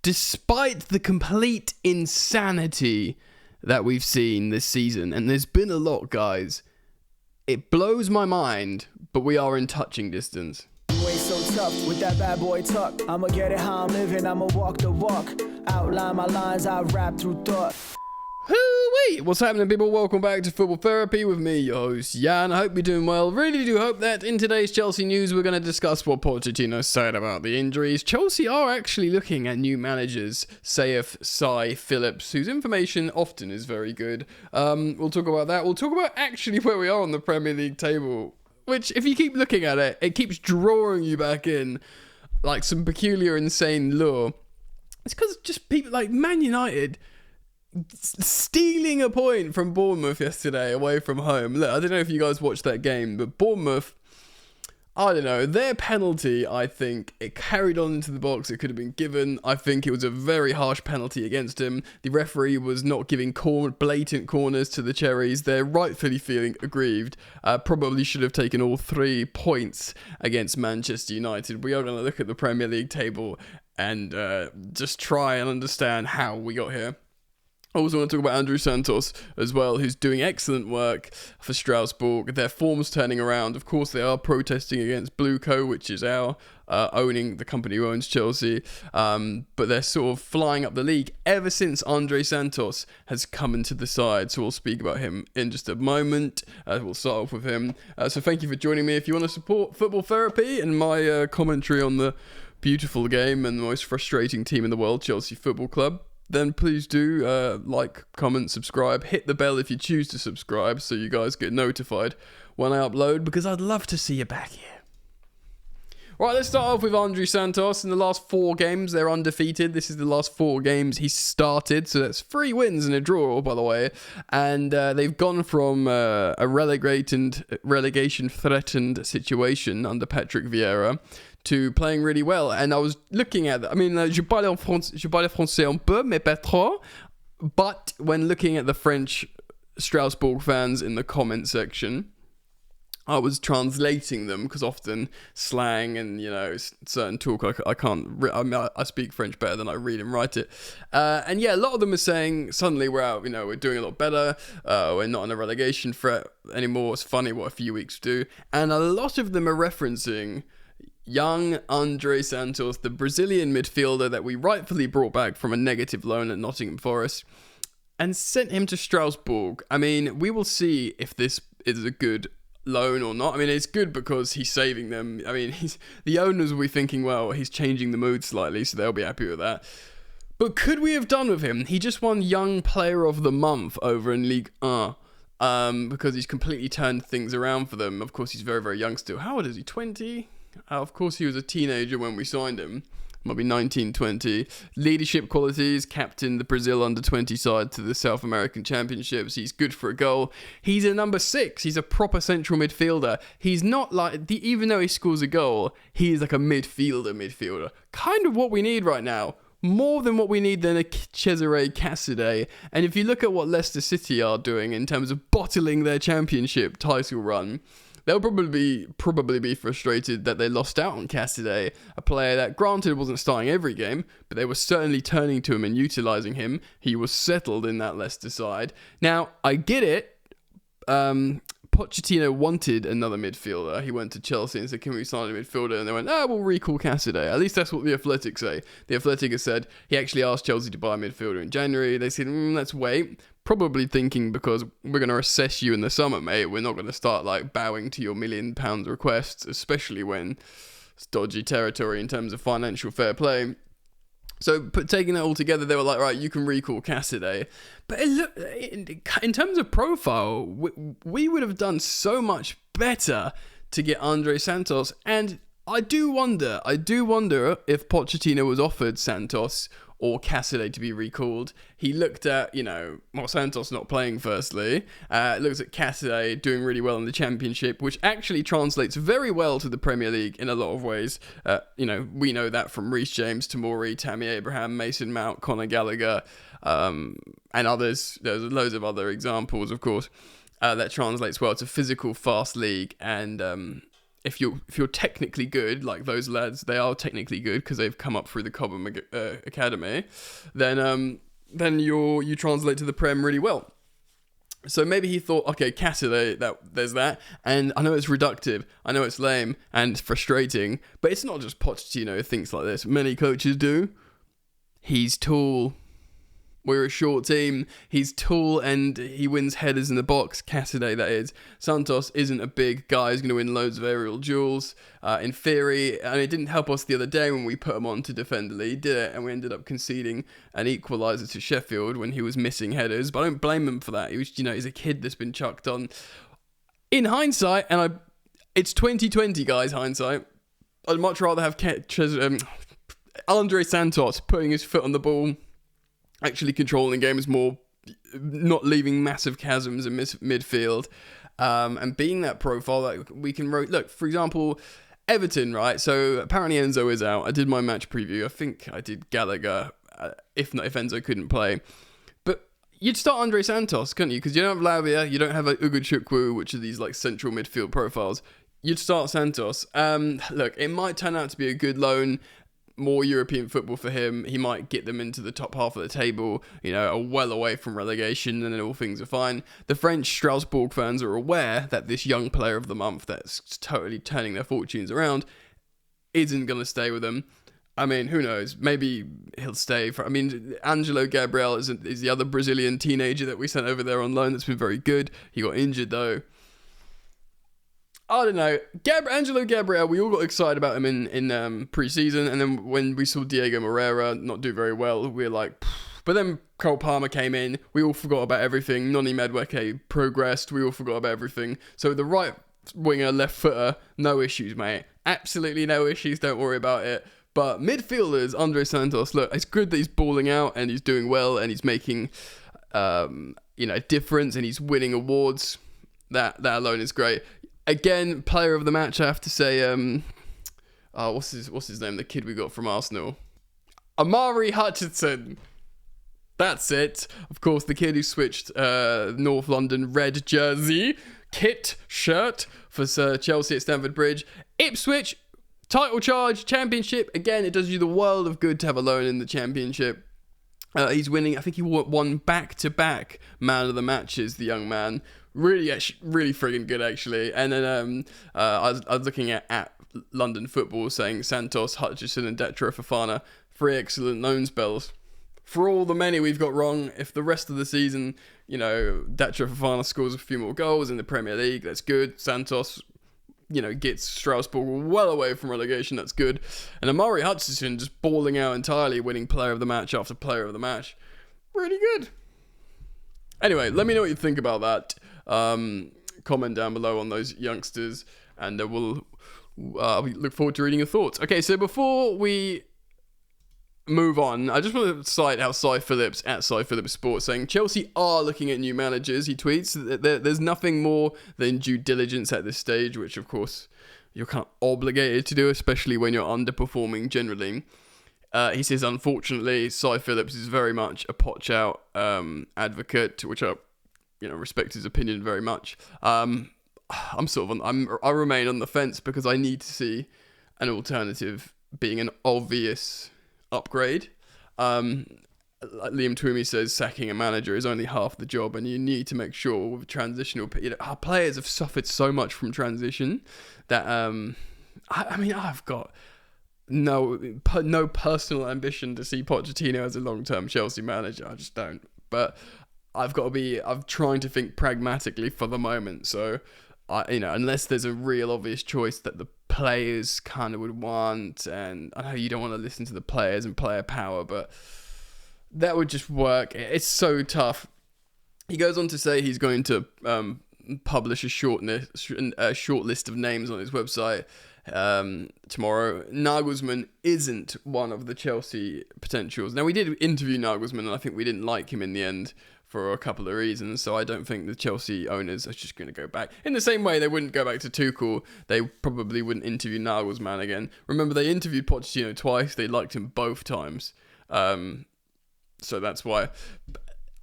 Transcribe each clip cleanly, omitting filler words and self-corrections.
despite the complete insanity that we've seen this season, and there's been a lot, guys, it blows my mind, but we are in touching distance. You ain't so tough with that bad boy tuck. I'ma get it how I'm living, I'ma walk the walk. Outline my lines, I rap through thought. Hoo-wee! What's happening, people? Welcome back to Football Therapy with me, your host, Jan. I hope you're doing well. Really do hope that in today's Chelsea news, we're going to discuss what Pochettino said about the injuries. Chelsea are actually looking at new managers, Saif Sai Phillips, whose information often is very good. We'll talk about that. We'll talk about actually where we are on the Premier League table, which, if you keep looking at it, it keeps drawing you back in like some peculiar, insane lure. It's because just people like Man United stealing a point from Bournemouth yesterday away from home. Look, I don't know if you guys watched that game, but Bournemouth, I don't know, their penalty, I think, it carried on into the box. It could have been given. I think it was a very harsh penalty against him. The referee was not giving blatant corners to the Cherries. They're rightfully feeling aggrieved. Probably should have taken all 3 points against Manchester United. We are going to look at the Premier League table and just try and understand how we got here. I also want to talk about Andrew Santos as well, who's doing excellent work for Strasbourg. Their form's turning around. Of course, they are protesting against Blueco, which is our owning the company who owns Chelsea. But they're sort of flying up the league ever since Andre Santos has come into the side. So we'll speak about him in just a moment. We'll start off with him. So thank you for joining me. If you want to support Football Therapy and my commentary on the beautiful game and the most frustrating team in the world, Chelsea Football Club, then please do like, comment, subscribe, hit the bell if you choose to subscribe so you guys get notified when I upload, because I'd love to see you back here. Right, let's start off with Andre Santos. In the last 4 games, they're undefeated. This is the last 4 games he started, so that's 3 wins and a draw, by the way. And they've gone from a relegation-threatened situation under Patrick Vieira to playing really well. And I was looking at, je parle français un peu, mais pas trop. But when looking at the French Strasbourg fans in the comment section, I was translating them, because often slang and, certain talk, I can't, I speak French better than I read and write it. And yeah, a lot of them are saying, suddenly we're out, we're doing a lot better, we're not in a relegation threat anymore, it's funny what a few weeks do. And a lot of them are referencing young Andre Santos, the Brazilian midfielder that we rightfully brought back from a negative loan at Nottingham Forest and sent him to Strasbourg. We will see if this is a good loan or not. It's good because he's saving them. The owners will be thinking, well, he's changing the mood slightly, so they'll be happy with that. But could we have done with him? He just won Young Player of the Month over in Ligue 1. Because he's completely turned things around for them. Of course, he's very, very young still. How old is he? 20? Of course, he was a teenager when we signed him. Might be 19, 20. Leadership qualities, captained the Brazil under-20 side to the South American Championships. He's good for a goal. He's a number 6. He's a proper central midfielder. He's not like, even though he scores a goal, he is like a midfielder. Kind of what we need right now. More than what we need than a Cesare Casadei. And if you look at what Leicester City are doing in terms of bottling their championship title run, they'll probably be frustrated that they lost out on Casadei, a player that, granted, wasn't starting every game, but they were certainly turning to him and utilising him. He was settled in that Leicester side. Now, I get it. Pochettino wanted another midfielder. He went to Chelsea and said, can we sign a midfielder? And they went, we'll recall Casadei. At least that's what The Athletic say. The Athletic has said he actually asked Chelsea to buy a midfielder in January. They said, let's wait. Probably thinking, because we're going to assess you in the summer, mate. We're not going to start bowing to your £1 million requests, especially when it's dodgy territory in terms of financial fair play. So, taking that all together, they were like, right, you can recall Casadei. But in terms of profile, we would have done so much better to get Andre Santos. And I do wonder if Pochettino was offered Santos or Casadei to be recalled. He looked at, Santos not playing firstly, looks at Casadei doing really well in the Championship, which actually translates very well to the Premier League in a lot of ways. We know that from Reece James, Tomori, Tammy Abraham, Mason Mount, Conor Gallagher, and others. There's loads of other examples, of course, that translates well to physical, fast league, and if you're technically good, like those lads, they are technically good because they've come up through the Cobham Academy, then you translate to the Prem really well. So maybe he thought, okay, Cassidy, there's that, and I know it's reductive, I know it's lame and frustrating, but it's not just Pochettino who thinks like this. Many coaches do. He's tall. We're a short team. He's tall and he wins headers in the box. Cassidy, that is. Santos isn't a big guy who's going to win loads of aerial duels. In theory, and it didn't help us the other day when we put him on to defend the lead, did it? And we ended up conceding an equaliser to Sheffield when he was missing headers. But I don't blame him for that. He was, he's a kid that's been chucked on. In hindsight, it's 2020, guys, hindsight. I'd much rather have Andre Santos putting his foot on the ball, actually controlling games more, not leaving massive chasms in midfield, and being that profile that we can look, for example, Everton, right? So apparently Enzo is out. I did my match preview. I think I did Gallagher, if Enzo couldn't play. But you'd start Andre Santos, couldn't you? Because you don't have Lavia, you don't have Ugochukwu, which are these like central midfield profiles. You'd start Santos. Look, it might turn out to be a good loan, more European football for him. He might get them into the top half of the table, are well away from relegation, and then all things are fine. The French Strasbourg fans are aware that this young player of the month that's totally turning their fortunes around isn't going to stay with them. I mean, who knows? Maybe he'll stay Angelo Gabriel is the other Brazilian teenager that we sent over there on loan that's been very good. He got injured though. I don't know. Angelo Gabriel, we all got excited about him in pre-season, and then when we saw Diego Moreira not do very well, we were like, pfft. But then Cole Palmer came in, we all forgot about everything. Noni Madueke progressed, we all forgot about everything. So the right winger, left footer, no issues, mate. Absolutely no issues, don't worry about it. But midfielders, Andre Santos, look, it's good that he's balling out and he's doing well and he's making difference and he's winning awards. That alone is great. Again, player of the match, I have to say, what's his name? The kid we got from Arsenal. Amari Hutchinson. That's it. Of course, the kid who switched North London red jersey, kit, shirt for Chelsea at Stamford Bridge. Ipswich, title charge, championship. Again, it does you the world of good to have a loan in the championship. He's winning, I think he won back-to-back man of the matches, the young man. Really friggin' good, actually. And then I was looking at London Football saying Santos, Hutchison and Detro Fofana, 3 excellent loan spells. For all the many we've got wrong, if the rest of the season, Detro Fofana scores a few more goals in the Premier League, that's good. Santos, gets Strasbourg well away from relegation, that's good. And Amari Hutchinson just balling out entirely, winning player of the match after player of the match. Really good. Anyway, let me know what you think about that. Comment down below on those youngsters, and we'll look forward to reading your thoughts. Okay, so before we move on, I just want to cite how Cy Phillips at Cy Phillips Sports saying Chelsea are looking at new managers. He tweets that there's nothing more than due diligence at this stage, which of course you're kind of obligated to do, especially when you're underperforming generally. He says, unfortunately, Cy Phillips is very much a Poch out advocate, which I respect his opinion very much. I remain on the fence because I need to see an alternative being an obvious upgrade. Liam Twomey says sacking a manager is only half the job, and you need to make sure with transitional. Our players have suffered so much from transition that I've got no personal ambition to see Pochettino as a long-term Chelsea manager. I just don't. But I'm trying to think pragmatically for the moment. So, unless there's a real obvious choice that the players kind of would want, and I know you don't want to listen to the players and player power, but that would just work. It's so tough. He goes on to say he's going to publish a short list of names on his website tomorrow. Nagelsmann isn't one of the Chelsea potentials. Now, we did interview Nagelsmann, and I think we didn't like him in the end for a couple of reasons, so I don't think the Chelsea owners are just going to go back. In the same way they wouldn't go back to Tuchel, they probably wouldn't interview Nagelsmann again. Remember, they interviewed Pochettino twice, they liked him both times. So that's why.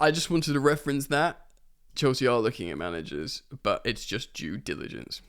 I just wanted to reference that. Chelsea are looking at managers, but it's just due diligence.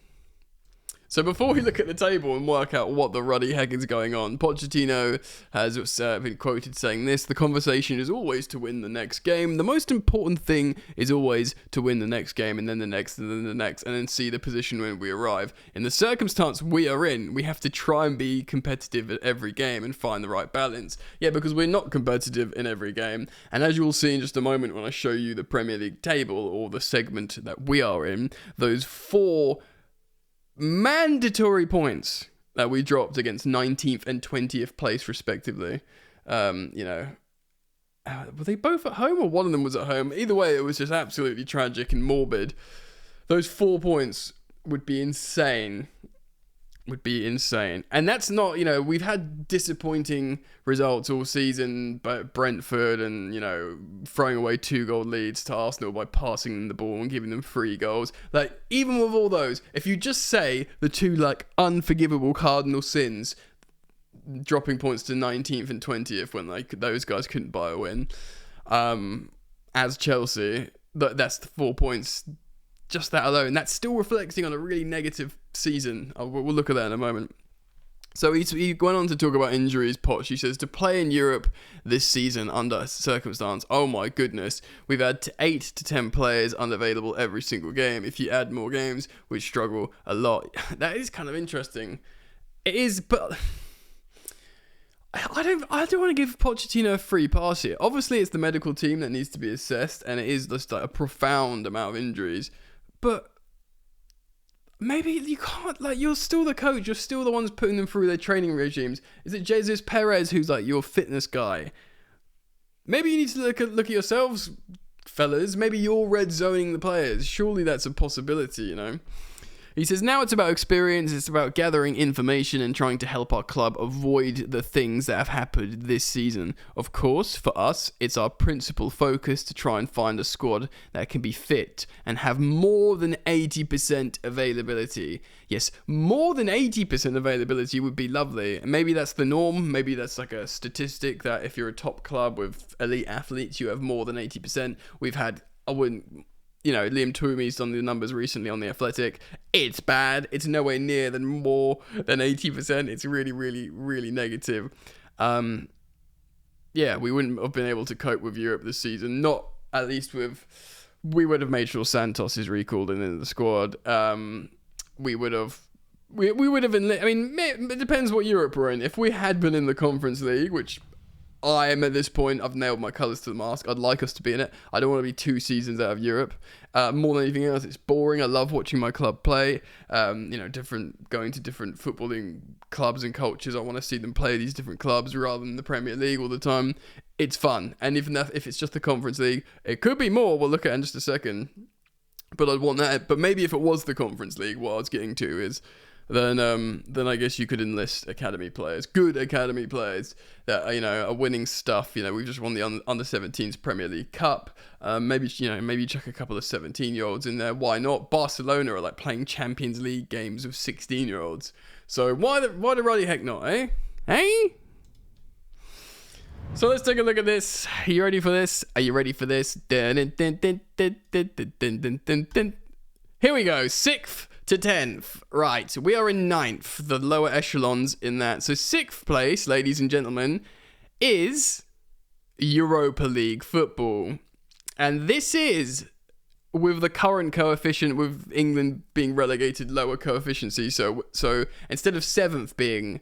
So before we look at the table and work out what the ruddy heck is going on, Pochettino has been quoted saying this: "The conversation is always to win the next game. The most important thing is always to win the next game, and then the next, and then the next, and then see the position when we arrive. In the circumstance we are in, we have to try and be competitive at every game and find the right balance." Yeah, because we're not competitive in every game. And as you will see in just a moment when I show you the Premier League table, or the segment that we are in, those 4 mandatory points that we dropped against 19th and 20th place respectively, were they both at home or one of them was at home? Either way, it was just absolutely tragic and morbid. Those 4 points would be insane. And that's not, we've had disappointing results all season, but Brentford and, throwing away 2-goal leads to Arsenal by passing them the ball and giving them 3 goals. Like, even with all those, if you just say the 2, unforgivable cardinal sins, dropping points to 19th and 20th when, those guys couldn't buy a win, as Chelsea, that's the 4 points. Just that alone, that's still reflecting on a really negative season. We'll look at that in a moment. So he went on to talk about injuries, Poch. He says, to play in Europe this season under circumstance, oh my goodness, we've had 8 to 10 players unavailable every single game. If you add more games, we struggle a lot. That is kind of interesting. It is, but I don't want to give Pochettino a free pass here. Obviously, it's the medical team that needs to be assessed, and it is just a profound amount of injuries. But maybe you can't, you're still the coach. You're still the ones putting them through their training regimes. Is it Jesus Perez who's your fitness guy? Maybe you need to look at yourselves, fellas. Maybe you're red zoning the players. Surely that's a possibility, He says, now it's about experience, it's about gathering information and trying to help our club avoid the things that have happened this season. Of course, for us, it's our principal focus to try and find a squad that can be fit and have more than 80% availability. Yes, more than 80% availability would be lovely. And maybe that's the norm, maybe that's a statistic that if you're a top club with elite athletes, you have more than 80%. We've had, Liam Twomey's done the numbers recently on The Athletic. It's bad. It's nowhere near than more than 80%. It's really, really, really negative. We wouldn't have been able to cope with Europe this season. Not at least we would have made sure Santos is recalled in the squad. We would have been, it depends what Europe we're in. If we had been in the Conference League, which I am at this point, I've nailed my colours to the mast. I'd like us to be in it. I don't want to be 2 seasons out of Europe. More than anything else, it's boring. I love watching my club play. Going to different footballing clubs and cultures. I want to see them play these different clubs rather than the Premier League all the time. It's fun. And even if it's just the Conference League, it could be more. We'll look at it in just a second. But I'd want that. But maybe if it was the Conference League, what I was getting to is, then I guess you could enlist academy players, good academy players that are winning stuff. We've just won the under 17s Premier League Cup. Maybe chuck a couple of 17-year-olds in there. Why not? Barcelona are playing Champions League games with 16-year-olds. So why the ruddy heck not, eh? Hey. So let's take a look at this. Are you ready for this? Are you ready for this? Here we go. 6th to 10th. Right, we are in 9th, the lower echelons in that. So 6th place, ladies and gentlemen, is Europa League football. And this is with the current coefficient, with England being relegated lower coefficiency. So instead of 7th being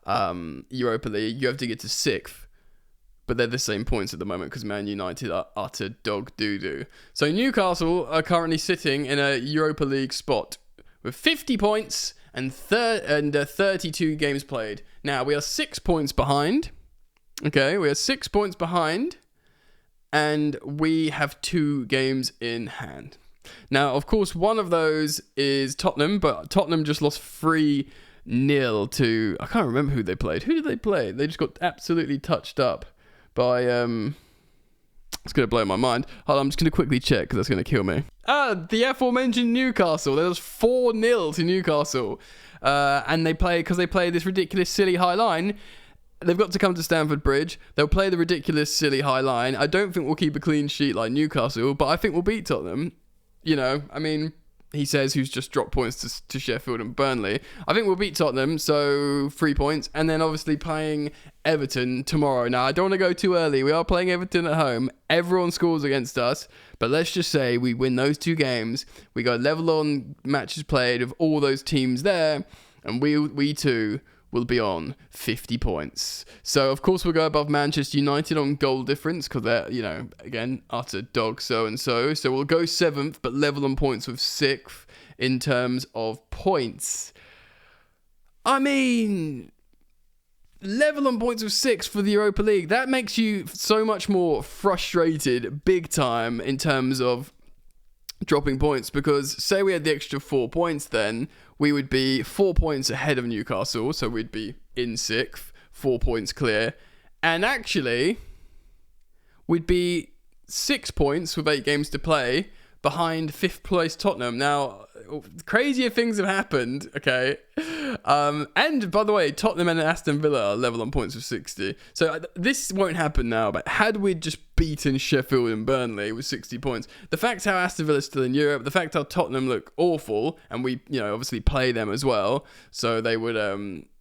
Europa League, you have to get to 6th. But they're the same points at the moment because Man United are utter dog doo-doo. So Newcastle are currently sitting in a Europa League spot with 50 points and 32 games played. Now, we are 6 points behind. Okay, we are 6 points behind. And we have 2 games in hand. Now, of course, one of those is Tottenham, but Tottenham just lost 3-0 to... I can't remember who they played. Who did they play? They just got absolutely touched up by... It's going to blow my mind. Hold on, I'm just going to quickly check because that's going to kill me. The aforementioned Newcastle. There was 4-0 to Newcastle. And they play this ridiculous, silly high line. They've got to come to Stamford Bridge. They'll play the ridiculous, silly high line. I don't think we'll keep a clean sheet like Newcastle, but I think we'll beat Tottenham. he says, who's just dropped points to Sheffield and Burnley. I think we'll beat Tottenham, so 3 points. And then obviously playing Everton tomorrow. Now, I don't want to go too early. We are playing Everton at home. Everyone scores against us. But let's just say we win those 2 games. We go level on matches played of all those teams there. And we too will be on 50 points. So, of course, we'll go above Manchester United on goal difference because they're, again, utter dog so-and-so. So we'll go 7th, but level on points with 6th in terms of points. I mean, level on points with 6th for the Europa League. That makes you so much more frustrated, big time, in terms of dropping points, because say we had the extra 4 points, then we would be 4 points ahead of Newcastle, so we'd be in 6th, 4 points clear, and actually we'd be 6 points with 8 games to play behind 5th place Tottenham. Now, crazier things have happened, okay? And by the way, Tottenham and Aston Villa are level on points with 60. So this won't happen now, but had we just beaten Sheffield and Burnley with 60 points, the fact how Aston Villa is still in Europe, the fact how Tottenham look awful, and we, obviously play them as well, so they would,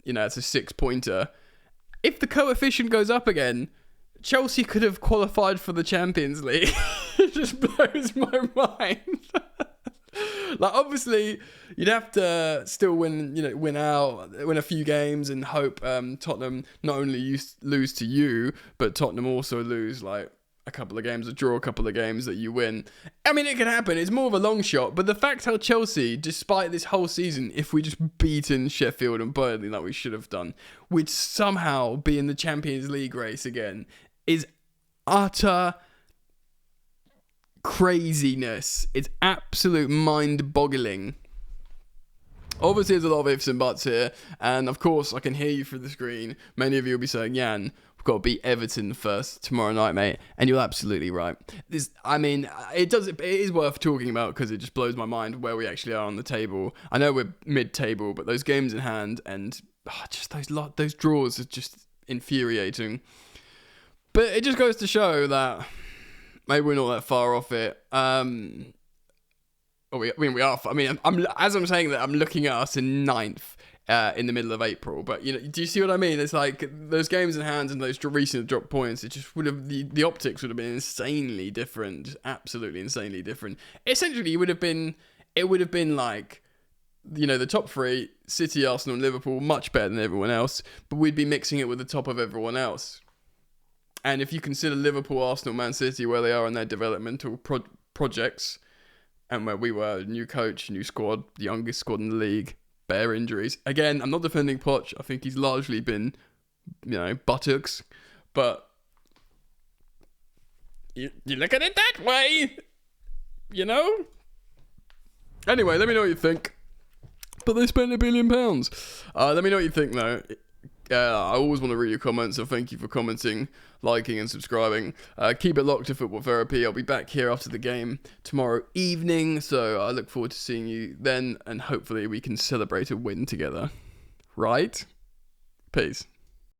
it's a 6-pointer. If the coefficient goes up again, Chelsea could have qualified for the Champions League. It just blows my mind. Like, obviously, you'd have to still win a few games and hope Tottenham not only lose to you, but Tottenham also lose like a couple of games or draw a couple of games that you win. I mean, it can happen. It's more of a long shot, but the fact how Chelsea, despite this whole season, if we just beaten Sheffield and Burnley like we should have done, would somehow be in the Champions League race again, is utter craziness. It's absolute mind-boggling. Obviously, there's a lot of ifs and buts here, and of course, I can hear you through the screen. Many of you will be saying, Jan, we've got to beat Everton first tomorrow night, mate, and you're absolutely right. It is worth talking about because it just blows my mind where we actually are on the table. I know we're mid-table, but those games in hand and just those draws are just infuriating. But it just goes to show that maybe we're not that far off it. We are. As I'm saying that, I'm looking at us in 9th in the middle of April. But do you see what I mean? It's like those games in hand and those recent drop points. It just would have the optics would have been insanely different, absolutely insanely different. Essentially, it would have been like, the top 3, City, Arsenal, and Liverpool, much better than everyone else. But we'd be mixing it with the top of everyone else. And if you consider Liverpool, Arsenal, Man City, where they are in their developmental projects, and where we were, new coach, new squad, the youngest squad in the league, bare injuries. Again, I'm not defending Poch. I think he's largely been, buttocks. But you look at it that way, Anyway, let me know what you think. But they spent £1 billion. Let me know what you think, though. I always want to read your comments, so thank you for commenting, liking and subscribing. Keep it locked to Football Therapy. I'll be back here after the game tomorrow evening, so I look forward to seeing you then, and hopefully we can celebrate a win together. Right? Peace.